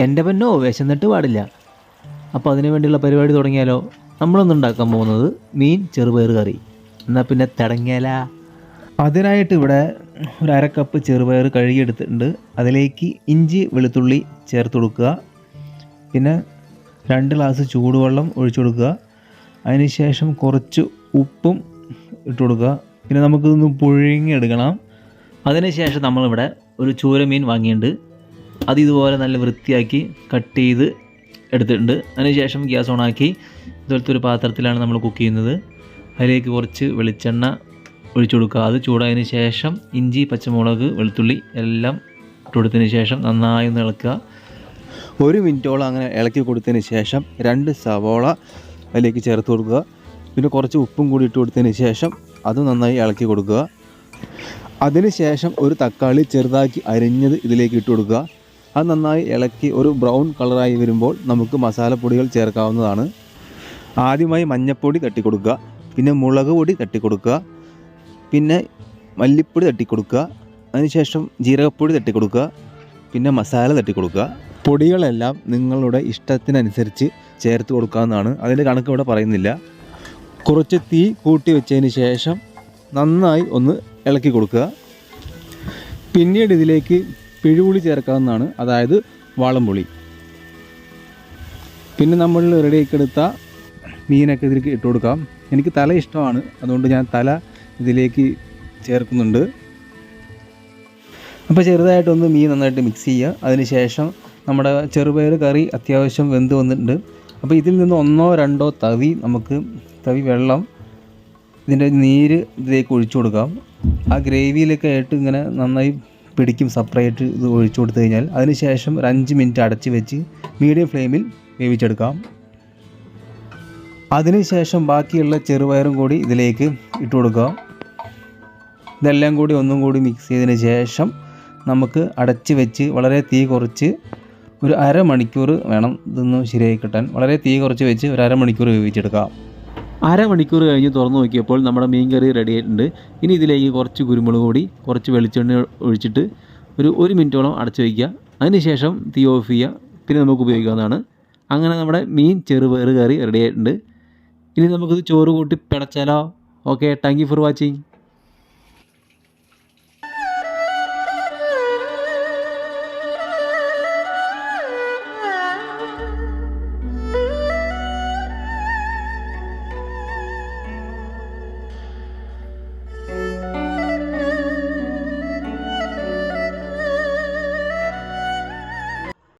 എൻ്റെ പൊന്നോ വിശന്നിട്ട് പാടില്ല. അപ്പോൾ അതിനു വേണ്ടിയുള്ള പരിപാടി തുടങ്ങിയാലോ? നമ്മളൊന്നും ഉണ്ടാക്കാൻ പോകുന്നത് മീൻ ചെറുപയർ കറി. എന്നാൽ പിന്നെ തുടങ്ങിയാലാ? അതിനായിട്ട് ഇവിടെ ഒരു അരക്കപ്പ് ചെറുപയർ കഴുകിയെടുത്തിട്ടുണ്ട്. അതിലേക്ക് ഇഞ്ചി വെളുത്തുള്ളി ചേർത്ത് കൊടുക്കുക. പിന്നെ 2 ഗ്ലാസ് ചൂടുവെള്ളം ഒഴിച്ചു കൊടുക്കുക. അതിനുശേഷം കുറച്ച് ഉപ്പും ഇട്ട് കൊടുക്കുക. പിന്നെ നമുക്കിതൊന്ന് പുഴുങ്ങിയെടുക്കണം. അതിനുശേഷം നമ്മളിവിടെ ഒരു ചൂരമീൻ വാങ്ങിയിട്ടുണ്ട്. അത് ഇതുപോലെ നല്ല വൃത്തിയാക്കി കട്ട് ചെയ്ത് എടുത്തിട്ടുണ്ട്. അതിനുശേഷം ഗ്യാസ് ഓണാക്കി ഇതുപോലത്തെ ഒരു പാത്രത്തിലാണ് നമ്മൾ കുക്ക് ചെയ്യുന്നത്. അതിലേക്ക് കുറച്ച് വെളിച്ചെണ്ണ ഒഴിച്ചു കൊടുക്കുക. അത് ചൂടായതിന് ശേഷം ഇഞ്ചി, പച്ചമുളക്, വെളുത്തുള്ളി എല്ലാം ഇട്ട് കൊടുത്തതിന് ശേഷം നന്നായി ഒന്ന് ഇളക്കുക. 1 മിനിറ്റോളം അങ്ങനെ ഇളക്കി കൊടുത്തതിന് ശേഷം 2 സവോള അതിലേക്ക് ചേർത്ത് കൊടുക്കുക. പിന്നെ കുറച്ച് ഉപ്പും കൂടി ഇട്ട് കൊടുത്തതിന് ശേഷം അത് നന്നായി ഇളക്കി കൊടുക്കുക. അതിനുശേഷം ഒരു തക്കാളി ചെറുതാക്കി അരിഞ്ഞത് ഇതിലേക്ക് ഇട്ട് കൊടുക്കുക. അത് നന്നായി ഇളക്കി ഒരു ബ്രൗൺ കളറായി വരുമ്പോൾ നമുക്ക് മസാലപ്പൊടികൾ ചേർക്കാവുന്നതാണ്. ആദ്യമായി മഞ്ഞൾപ്പൊടി തട്ടിക്കൊടുക്കുക, പിന്നെ മുളക് പൊടി തട്ടിക്കൊടുക്കുക, പിന്നെ മല്ലിപ്പൊടി തട്ടിക്കൊടുക്കുക, അതിനുശേഷം ജീരകപ്പൊടി തട്ടിക്കൊടുക്കുക, പിന്നെ മസാല തട്ടിക്കൊടുക്കുക. പൊടികളെല്ലാം നിങ്ങളുടെ ഇഷ്ടത്തിനനുസരിച്ച് ചേർത്ത് കൊടുക്കാവുന്നതാണ്. അതിൻ്റെ കണക്ക് ഇവിടെ പറയുന്നില്ല. കുറച്ച് തീ കൂട്ടി വെച്ചതിന് ശേഷം നന്നായി ഒന്ന് ഇളക്കി കൊടുക്കുക. പിന്നീട് ഇതിലേക്ക് പിഴുപുളി ചേർക്കാവുന്നതാണ്, അതായത് വാളംപുളി. പിന്നെ നമ്മൾ റെഡിയാക്കിയെടുത്ത മീനൊക്കെ ഇതിലേക്ക് ഇട്ട് കൊടുക്കാം. എനിക്ക് തല ഇഷ്ടമാണ്, അതുകൊണ്ട് ഞാൻ തല ഇതിലേക്ക് ചേർക്കുന്നുണ്ട്. അപ്പോൾ ചെറുതായിട്ടൊന്ന് മീൻ നന്നായിട്ട് മിക്സ് ചെയ്യുക. അതിനുശേഷം നമ്മുടെ ചെറുപയർ കറി അത്യാവശ്യം വെന്ത് വന്നിട്ടുണ്ട്. അപ്പോൾ ഇതിൽ നിന്ന് 1-2 തവി വെള്ളം ഇതിൻ്റെ നീര് ഇതിലേക്ക് ഒഴിച്ചു കൊടുക്കാം. ആ ഗ്രേവിയിലൊക്കെ ആയിട്ട് ഇങ്ങനെ നന്നായി പിടിക്കും. സെപ്പറേറ്റ് ഇത് ഒഴിച്ചു കൊടുത്തു കഴിഞ്ഞാൽ അതിനുശേഷം ഒരു 5 മിനിറ്റ് അടച്ച് വെച്ച് മീഡിയം ഫ്ലെയിമിൽ വേവിച്ചെടുക്കാം. അതിനുശേഷം ബാക്കിയുള്ള ചെറുപയറും കൂടി ഇതിലേക്ക് ഇട്ട് കൊടുക്കുക. ഇതെല്ലാം കൂടി ഒന്നും കൂടി മിക്സ് ചെയ്തതിന് ശേഷം നമുക്ക് അടച്ച് വെച്ച് വളരെ തീ കുറച്ച് ഒരു അരമണിക്കൂർ വേണം ഇതൊന്ന് ശരിയായി കിട്ടാൻ. വളരെ തീ കുറച്ച് വെച്ച് ഒരു അരമണിക്കൂർ വേവിച്ചെടുക്കാം. അരമണിക്കൂർ കഴിഞ്ഞ് തുറന്നു നോക്കിയപ്പോൾ നമ്മുടെ മീൻ കറി റെഡി ആയിട്ടുണ്ട്. ഇനി ഇതിലേക്ക് കുറച്ച് കുരുമുളക് പൊടി, കുറച്ച് വെളിച്ചെണ്ണ ഒഴിച്ചിട്ട് ഒരു മിനിറ്റോളം അടച്ച് വയ്ക്കുക. അതിനുശേഷം തീ ഓഫ് ചെയ്യുക. പിന്നെ നമുക്ക് ഉപയോഗിക്കാവുന്നതാണ്. അങ്ങനെ നമ്മുടെ മീൻ ചെറുപയർ കറി റെഡി ആയിട്ടുണ്ട്. ഇനി നമുക്കിത് ചോറ് കൂട്ടി പിടച്ചാലോ? Okay, thank you for watching.